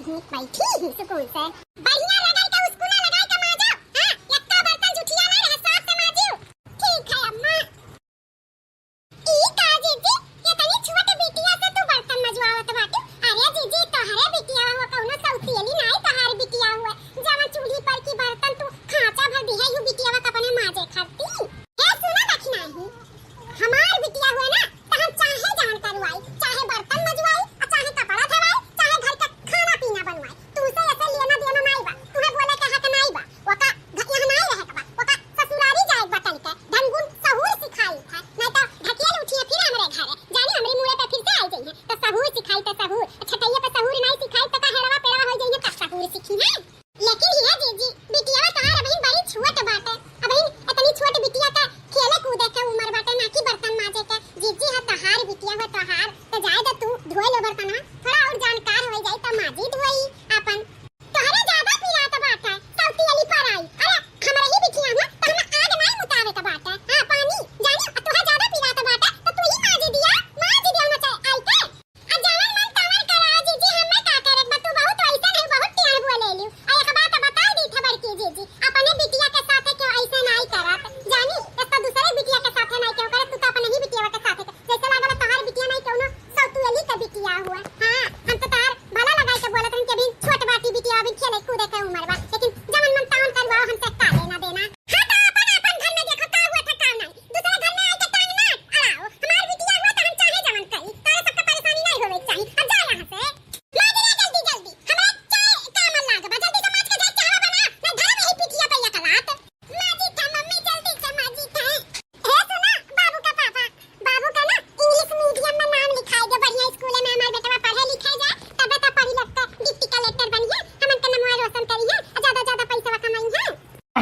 ही बैठी ही सुकून से बढ़िया लगाई का उसको ना लगाई का माजा। हां यक्का बर्तन जुठिया ना रहे साफ से माजियो। ठीक है अम्मा। ई का जीजी ये तनी छोटे बिटिया से तू बर्तन मजवावत बाटे। अरे जीजी तोहरे बिटिया हुआ कौनो सौतेली नाई तोहार बिटिया हुआ जवन चूल्ही पर की बर्तन तू खांचा भर दिया यू बिटिया का अपने माजे खाती। हे सुना दखना ही हमार बिटिया हुआ ना त हम चाहे जान करवाई चाहे बर्तन मजवाई और चाहे कपड़ा धवाई चाहे घर का खाना पीना बनवाई। तू से ऐसे लेना देना नहीं बा तुम्हें बोले कहा के नहीं बा वका यहाँ नहीं रहे के बा वका ससुरारी जाए बतन के ढंगुन सहूर सिखाई था नहीं तो ढकिया उठिए फिर हमरे घरे जानी हमरे मुंह पे फिर से आई जाइए तो सहूर सिखाई तो सहूर छटैया पे सहूर नहीं सिखाई तो का हेरवा पेड़वा हो जाइए तब सहूर सीखी है। लेकिन हिया जीजी बिटिया तोहार अबहिन बड़ी छोट बाटे अबहिन इतनी छोट बिटिया का खेले कूदे के उम्र बाटे ना कि बर्तन माजे के। जीजी है तोहार बिटिया हो तोहार तो जाए तो तू धोए लो बर्तन थोड़ा और जानकार हो जाए तो माजी धोई अपन तोहरे ज्यादा पिला तो बाटे सौती वाली पर आई। अरे हमरा ही बिटिया ना तो हम आग नहीं मुतावे का बाटे। हां पानी जानी तोहरा ज्यादा पिला तो बाटे तो तू ही माजी दिया ना चाहे आई के आ जावन मन तावन करा जीजी हमें का करे बा तू बहुत ऐसा नहीं बहुत टेढ़ बोले लियो। आ एक बात बता दी था बड़की जीजी अपने बिटिया के साथ क्यों ऐसे नहीं करत जानी इसका दूसरे बिटिया के साथ नहीं क्यों करत तू तो अपने ही बिटिया के साथ जैसे लागल तोहार बिटिया नहीं क्यों सौती वाली का बिटिया हुआ। हां हम तो तार भला लगाई के बोलत हन के भी छोट बाटी बिटिया अभी खेले कूदे के उम्र बा लेकिन जवन मन तावन करवाओ हमसे का लेना देना। हां तो अपन घर में देखो का हुआ था का नहीं दूसरे घर में आई के टांग ना अड़ाओ हमार बिटिया हुआ तो हम चाहे जवन करी तारे सबका परेशानी नहीं होवे चाहिए। अब जा यहां से माजरा जल्दी हमरा चाय का मन लाग बा जल्दी से माज के जाए चाय बना मैं घर में ही पिटिया पे यकलात माजी था मम्मी जल्दी से माजी था। हे सुना बाबू का पापा बाबू का ना इंग्लिश मीडियम में नाम लिखाई दे बढ़िया स्कूल में हमार बेटा पढ़े लिखे जाए तबे तो पढ़ी लिख के डिप्टी कलेक्टर बनिए हमन के नाम रोशन करिए ज्यादा पैसा कमाई है।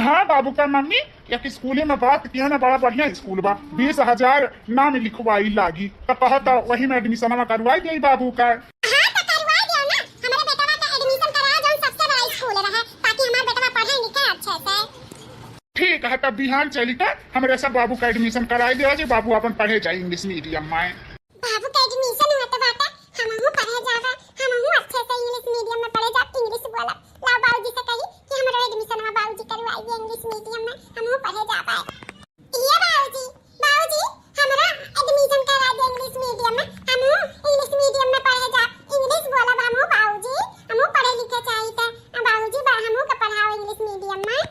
हाँ बाबू का मम्मी एक स्कूल में बात किया ना बड़ा बढ़िया स्कूल बा 20,000 नाम लिखवाई लागी तो कहता वही में एडमिशन करवाई दे बाबू का। हां तो करवा दियो ना हमारे बेटा का एडमिशन करा जो सबसे बड़ा स्कूल रहे ताकि हमार बेटा पढ़े लिखे अच्छे से। ठीक है तब बिहान चली का हमरे सब बाबू का एडमिशन कराई दे जी बाबू अपन पढ़े जाए इंग्लिश मीडियम में। बाबू का एडमिशन हुआ तो बाटा हमहु पढ़े जावे हमहु अच्छे से इंग्लिश मीडियम में पढ़े जा इंग्लिश बोला लाओ बाबूजी से कही कि हमरा एडमिशन में बाबूजी करवाई दे इंग्लिश मीडियम में हमहु पढ़े जावे। ये बाबूजी हमरा एडमिशन करा दे इंग्लिश मीडियम में हमहु इंग्लिश मीडियम में पढ़े जा इंग्लिश बोला बाबूजी हमहु पढ़े लिखे चाहिए थे बाबूजी हमहु का पढ़ाओ इंग्लिश मीडियम में।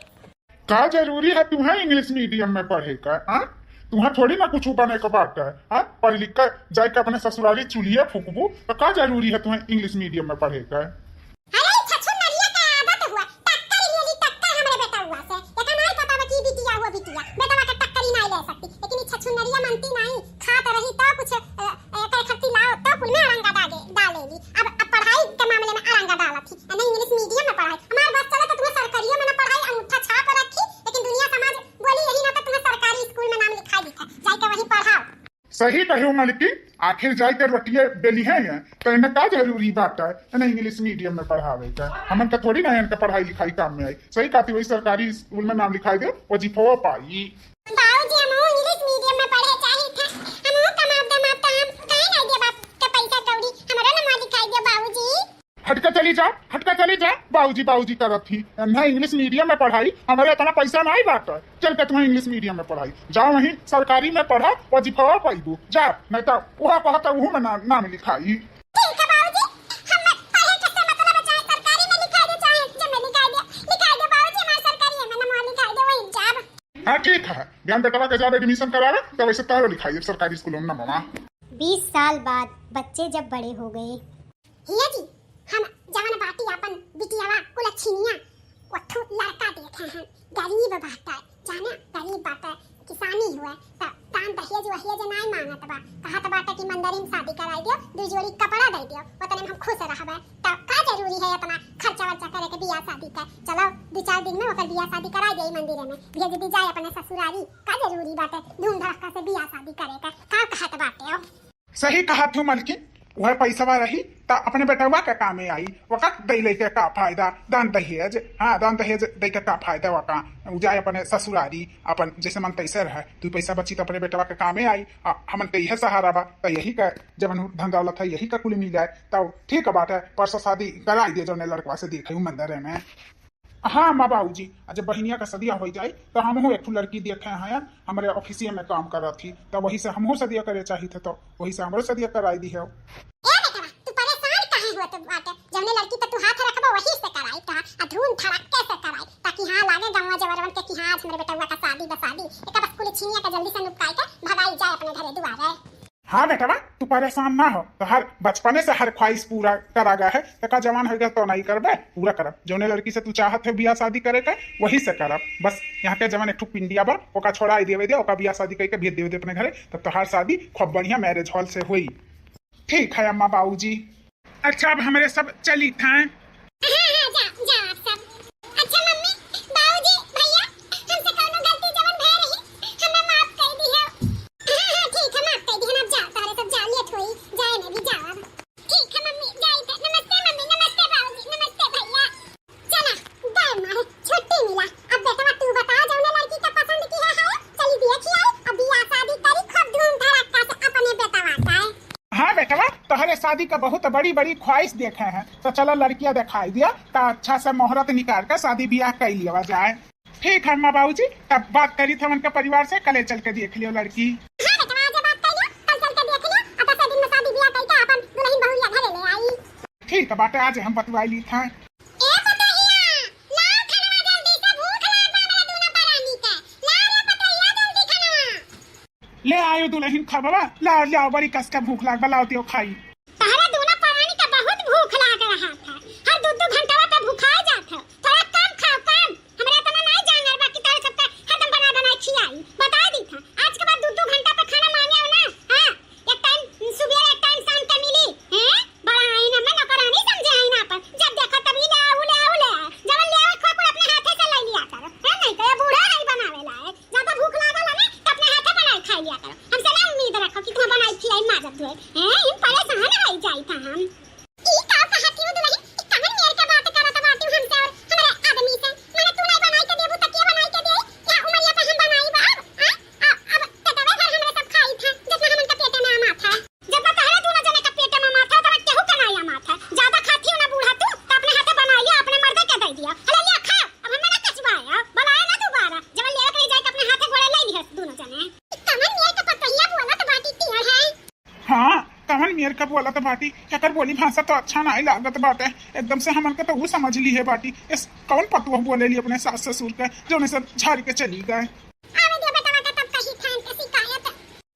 का जरूरी है तुम्हें इंग्लिश मीडियम में पढ़े का हाँ तुम्हें थोड़ी ना कुछ बने का बात है। हाँ पढ़ लिख कर जाए के अपने ससुराली चूल्हिया फूकबू तो का जरूरी है तुम्हें इंग्लिश मीडियम में पढ़े का। अरे छछन नरिया का आदत हुआ टक्कर लेली टक्कर हमरे बेटा हुआ से ये का नहीं पता बकी बिटिया हुआ बिटिया बेटा का टक्कर ही नहीं ले सकती लेकिन छछन नरिया मानती नहीं खात रही तो कुछ एक खत्ती लाओ तो कुल में अरंगा डालेली अब पढ़ाई के मामले में अरंगा डाला थी नहीं इंग्लिश मीडियम में पढ़ाई हमारे बस चला तो तुम्हें सरकारियों में ना पढ़ाई अंगूठा छाप रखी लेकिन दुनिया समाज बोली यही ना तो तुम्हें सरकारी स्कूल में नाम लिखा दिखा जाके वहीं पढ़ाओ। सही कहो मालिकी आखिर जाए कर रटिए बेली है तो इन्हें का जरूरी बात है इन्हें इंग्लिश मीडियम में पढ़ावे का हमन का थोड़ी ना इनका पढ़ाई लिखाई काम में आई सही कहती वही सरकारी स्कूल में नाम लिखाई दे वजीफा पाई। बाबूजी हम इंग्लिश मीडियम में पढ़े चाहिए था हम कमाब दे माता हम काहे नहीं दे बाप का पैसा कौड़ी हमरा नाम लिखाई दे बाबूजी। हटका चली जा बाबूजी करत थी ना इंग्लिश मीडियम में पढ़ाई हमारे इतना पैसा नहीं बात है चल के तुम्हें इंग्लिश मीडियम में पढ़ाई जाओ वहीं सरकारी में पढ़ा वजीफा पाइबू जा नहीं तो वह कहता वह में नाम लिखाई। ठीक है बाबूजी हम पढ़े के से मतलब है चाहे सरकारी में लिखा दे चाहे जब लिखा दे बाबूजी हमारे सरकारी में नाम लिखा दे वही जब। हाँ ठीक है ज्ञान बेटवा के जब एडमिशन करावे तो वैसे तारो लिखाई दे सरकारी स्कूल में ना मामा। 20 साल बाद बच्चे जब बड़े हो गए हिया जी हम जवन बाटी अपन बिटियावा कुलछिनिया वठो लड़का देखे हैं गरीब बाटा जाने गरीब बाटा किसानी हुआ त दान दहेज वहेज नहीं मांगत बा कहत बाटा कि मंदिर में शादी कराई दियो दू जोड़ी कपड़ा दे दियो ओतने में हम खुश रहबे त का जरूरी है इतना खर्चा वर्चा करे के बियाह शादी का चलो 2-4 दिन में ओकर बियाह शादी कराई दे मंदिर में भेज दी जाए अपने ससुराली का जरूरी बाटे धूम धड़का से बियाह शादी करे का कहत बाटे। सही कहा तू मालकिन वह पैसा रही तो अपने बेटवा के कामे आई वक़्त दे लेके का फायदा दान दहेज। हाँ, दान दहेज दे के का फायदा वका जाए अपने ससुरारी अपन जैसे मन तैसे रहे तू पैसा बची तो अपने बेटवा के कामे आई। हमन के यह सहारा बा तो यही का जब धन दौलत है यही का कुल मिल जाए तो ठीक है बात है। परसों शादी कराई दे जो लड़कवा से देखे मंदिर में। हाँ माँ बाबूजी, जब बहनिया का सदिया हो जाए तो हम एक लड़की देखे हैं हमारे ऑफिसिया में काम कर रही थी तो वही से हमहू सदिया करे चाहिए थे तो वही से हमारे सदिया कराई दी है। तू परेशान काहे हुआ तू बाटे जवने लड़की पे तू हाथ रखबा वही से कराई ता धूम धड़क्के से कराई ताकि हां लागे गांव जवरवन के कि हां आज मेरे बेटा का शादी एक बस कुल छीनिया का जल्दी से निपटाई के भगाई जाए अपने घरे दुआरे। हाँ बेटा तू परेशान ना हो तो हर बचपने से हर ख्वाहिश पूरा करा गया है तो का जवान हो गया तो नहीं करबे पूरा करब जौने लड़की से तू चाहत है बियाह शादी करे के वही से करब। बस यहाँ के जवान एक पिंडिया बा ओका छोड़ा देवे दे ओका बियाह शादी करके भेज देवे दे अपने घरे तब तो हर शादी खूब बढ़िया मैरिज हॉल से हुई। ठीक है अम्मा बाबूजी। अच्छा अब हमारे सब चली था। शादी का बहुत बड़ी बड़ी ख्वाहिश देखे हैं तो चलो लड़कियां दिखाई दिया तो अच्छा से मुहूर्त निकाल कर शादी ब्याह कर लिया जाए। ठीक है अम्मा बाबूजी तब बात करी थे उनके परिवार से कल चल के देख लियो लड़की। ठीक है बात आज हम बतवाई ली था। ले आयो दुल्हन खबवा लाओ लाओ बड़ी कस का भूख लाग लाओ दियो खाई। मेरे का बोला तो बाटी एकर बोली भाषा तो अच्छा नहीं लागत बाटे एकदम से हमन के तो वो समझ ली है बाटी इस कौन पतुआ बोले ली अपने सास ससुर के जो उन्हें सब झाड़ के चली गए।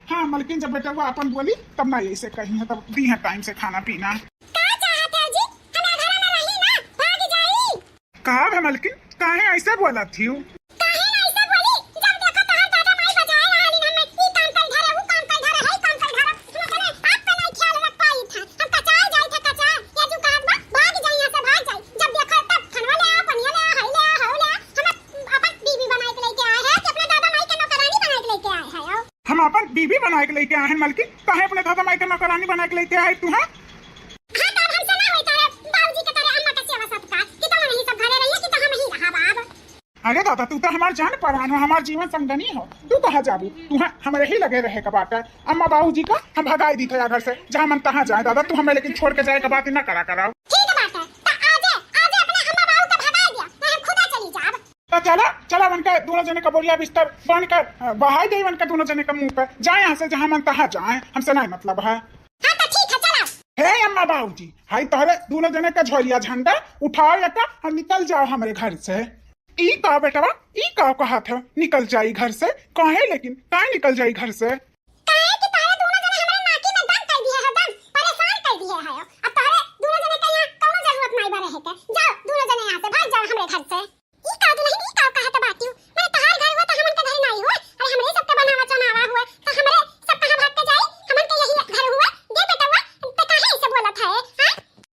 हाँ मलकिन जब बेटा वो अपन बोली तब ना ऐसे कही है तब दी है टाइम से खाना पीना। कहा है मलकिन काहे ऐसे बोला थी हम अपन बीबी बना के लेके आए हैं मलकिन काहे अपने दादा माई के नौकरानी बना के लेके आए तू है। अरे दादा तू तो हमार जान परान हो हमार जीवन संगनी हो तू कहाँ जाबू तू है हमारे ही लगे रहे का बात है। अम्मा बाबूजी का हम भगाई दी थे घर से जहाँ मन तहाँ जाए दादा तू हमें लेकिन छोड़ के जाए का बात न करा कराओ। तो चला चला वन का दोनों जने का बोरिया बिस्तर बन कर बहाई दे वन का दोनों जने का मुंह पे जाए यहाँ से जहाँ मन तहाँ जाए हमसे नहीं मतलब है। हे अम्मा बाबूजी हाई तोहरे दोनों जने का झोलिया झंडा उठाओ या और निकल जाओ हमारे घर से। ई का बेटवा ई का कहा था निकल जाई घर से कहे लेकिन काहे निकल जाई घर से।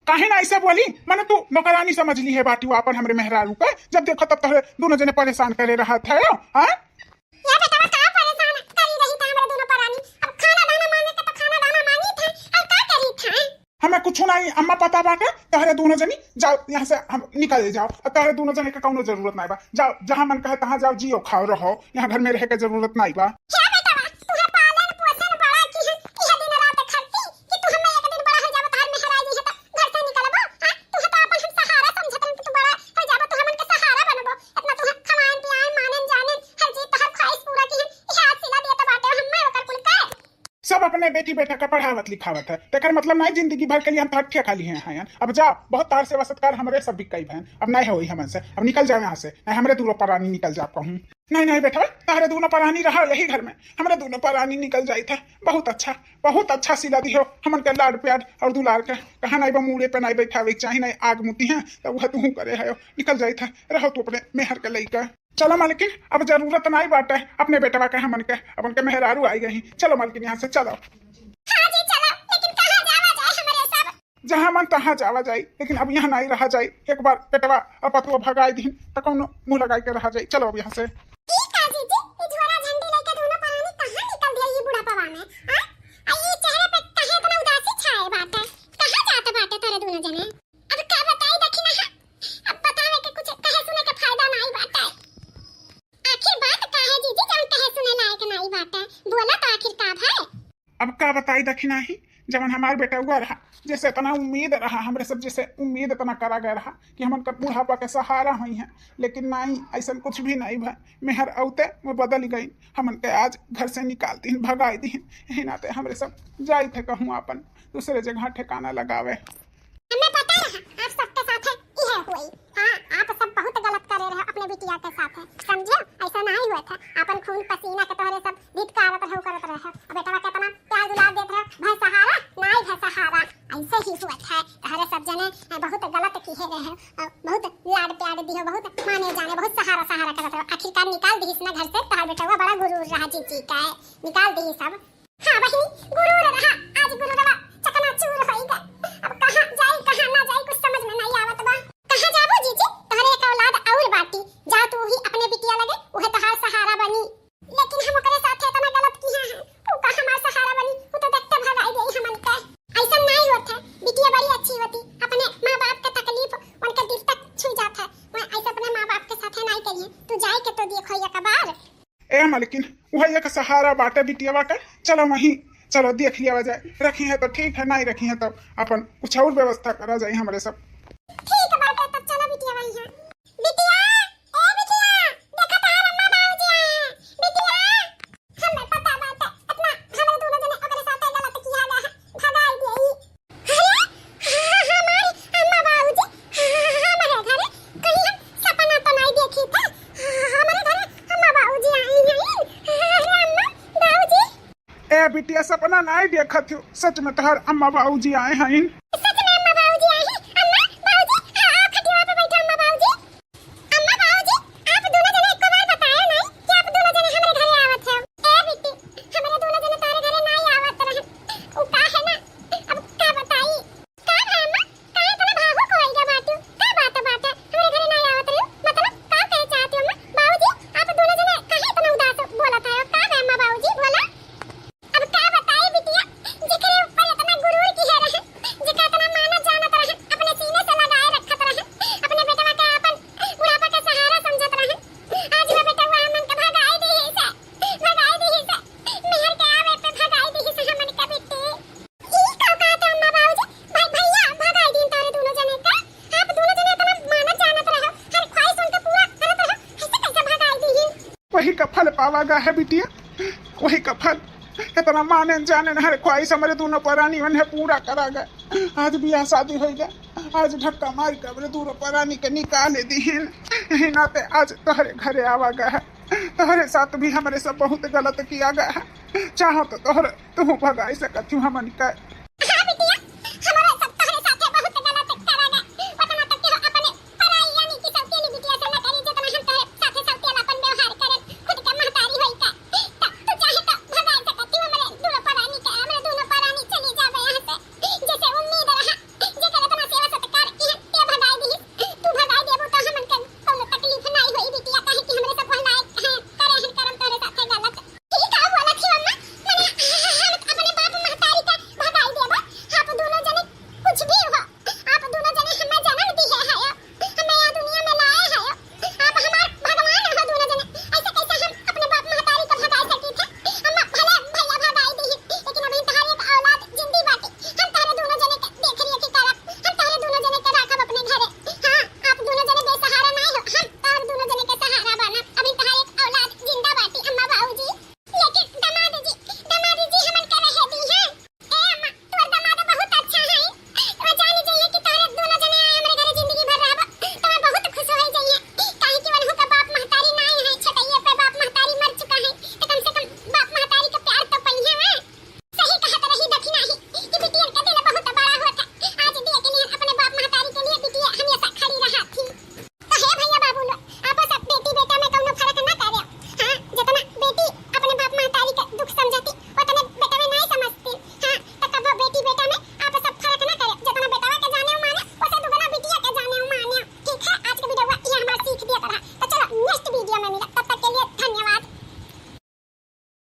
काहे ना ऐसे बोली मैंने तू नौकरानी समझ ली है बाटी अपन हमरे मेहरारू पे जब देखो तब तोहरे दोनों जने परेशान करे रहा था। हमें कुछ नहीं अम्मा पता बाटे तहरे दोनों जनी जाओ यहाँ से हम निकल जाओ तहरे दोनों जने के कौनो जरूरत नहीं बा जाओ जहाँ मन कहे तहाँ जाओ जियो खाओ रहो यहाँ घर में रह के जरूरत नहीं बा क्या बेटा बा तुम्हारा पालन पोषण बड़ा की है यह दिन रात खर्ची कि तू हमें एक दिन बड़ा हो जाबो तार में हराई जी है घर से निकलबो हां तू तो अपन हम सहारा समझत कि तू बड़ा हो जाबो तो हमन के सहारा बनबो इतना तू खवान पियान मानन जानन हर चीज तोहर ख्वाहिश पूरा की है यह हाथ सिला दिया तो बाटे हमें ओकर कुल का सब अपने बेटी बेटा का पढ़ावत लिखावत है तेकर मतलब नहीं जिंदगी भर के लिए हम ठिया खाली हैं अब जा बहुत तार सेवा सत्कार हमारे सब बिक गई बहन अब नहीं होई हमन से अब निकल जाओ यहाँ से नहीं हमारे दूरों परानी निकल जा कहूँ नहीं बेटा तारे दोनों परानी रहा यही घर में हमारे दोनों परानी निकल जाई था बहुत अच्छा सिला दी हो हमन के लाड प्यार और दुलार के कहा नहीं बा मुड़े पे नहीं बैठावे चाहिए नहीं आग मुती है तो वह तू करे है निकल जाई था रहो तू अपने मेहर के लइका चलो मालकिन अब जरूरत नहीं बाटे अपने बेटवा के हमन के अपन के मेहरारू आई गई चलो मालकिन यहाँ से चलो हां जी चलो लेकिन कहां जावा जाए हमारे सब जहाँ मन तहाँ जावा जाई लेकिन अब यहाँ नहीं रहा जाई एक बार बेटवा और पतुआ भगाई दी तो कौन मुंह लगाई के रहा जाई चलो अब यहाँ से ठीक है जी ये झोरा झंडी लेके दोनों परानी कहां निकल गया ये बूढ़ा पवा में हां ये चेहरे पे कहां इतना उदासी छाए बाटे कहां जाते बाटे तारे दोनों जने अब क्या बताई दखिना है अब बतावे के कुछ कहे सुने के फायदा नहीं बाटे आखिर बात का है जीजी जब कहे सुने लायक नहीं बाटे बोला तो आखिर का है अब का बताई दखिना ही जब हमार बेटा हुआ रहा जैसे इतना उम्मीद रहा हमरे सब जैसे उम्मीद इतना करा गया रहा कि हमन का बुढ़ापा के सहारा हुई है लेकिन नहीं ऐसा कुछ भी नहीं भाई मेहर औते वो बदल गई हमन के आज घर से निकाल दी भगाई दी यही नाते हमरे सब जाई थे कहूँ अपन दूसरे जगह ठिकाना लगावे हमें पता रहा आप सबके साथ यह हुई हाँ आप सब बहुत गलत करे रहे अपने बिटिया के साथ समझे ऐसा नहीं हुआ था अपन खून पसीना के तोहरे सब धिक्कारत रहे करत रहे बेटा के तना प्यार दुलार देत रहे भाई सहारा नहीं भाई सहारा ऐसे ही हुआ था तोहरे सब जने बहुत गलत किए रहे बहुत लाड प्यार दियो बहुत माने जाने बहुत सहारा करत रहे आखिरकार निकाल दी इसने घर से तोहर बेटा बड़ा गुरूर रहा जी का निकाल दी सब हाँ बहिनी गुरूर रहा आज गुरूर चकनाचूर होइगा अब कहां जाई कहां ना जाई कुछ समझ में नहीं आवत बा कहां जाबो जीजी तोहरे एक औलाद और बाटी जा तू ही अपने बिटिया लगे ओहे तोहार सहारा बनी लेकिन हम ओकरे साथे इतना गलत किया है ओ का हमार सहारा बनी वो तो देखते भगाई गई हमन के ऐसा नहीं होता बिटिया बड़ी अच्छी होती अपने मां-बाप के तकलीफ उनके दिल तक छू जाता है मैं ऐसा अपने मां-बाप के साथे नहीं करिए तू जाई के तो देखो एक बार ए मालकिन वह एक सहारा बाटे बिटिया का चलो वहीं चलो देख लिया जाए रखी है तो ठीक है नहीं रखी है तो अपन कुछ और व्यवस्था करा जाए हमारे सब ठीक बात है तब चलो बिटिया वहीं है बिटिया ए बिटिया देखा तार अम्मा बाबूजी आए हैं बिटिया हमें पता बात है इतना हमारे दोनों जने ओकरे साथ गलत किया गया है भगाई गई अरे हमारे अम्मा बाबूजी हमारे घर कहीं सपना तो नहीं देखी था हमारे घर अम्मा बाबूजी आए हैं अरे अम्मा बाबूजी ए बिटिया सपना नहीं देखा थी सच में तोहर अम्मा बाबूजी आए हैं सच में अम्मा बाबूजी आए हैं अम्मा बाबूजी आप खटिया पे बैठो अम्मा बाबूजी आप दोनों जने एक बार बताया नहीं कि आप दोनों जने हमारे घरे आवत है ए बेटी हमारे दोनों जने तारे घरे नहीं आवत रहे ओ का है ना अब का बताई का है अम्मा का इतना भावुक होइगा बातू का बात हमारे घरे नहीं आवत रहे मतलब का कह चाहती हो अम्मा बाबूजी आप दोनों जने काहे इतना उदास बोलत है का है अम्मा बाबूजी बोला अब का बताई बिटिया जिकरे ऊपर इतना गुरूर की है रहे जिका इतना मानत जानत रहे अपने सीने से लगाए रखत रहे अपने बेटवा के अपन बुढ़ापा के सहारा समझत रहे आज वो बेटवा हमन के भगाई दी है मेहर के आवे पे भगाई दी है हमन के बेटी ई का कहते अम्मा बाबूजी भाई भैया भगाई दी तारे दोनों जने का आप दोनों जने इतना मानत जानत रहे हर ख्वाहिश उनके पूरा करत रहे ऐसे कैसे भगाई दी है वही का फल पावागा है बिटिया वही का फल इतना माने जाने हर ख्वाहिश हमारे दोनों परानी मन है पूरा करा गए आज बियाह शादी हो गया आज धक्का मार के हमारे दोनों परानी के निकाले दी है यही नाते आज तोहरे घरे आवा गया है तोहरे साथ भी हमारे सब बहुत गलत किया गया है चाहो तो तोहरे तू भगाई सकती हमन का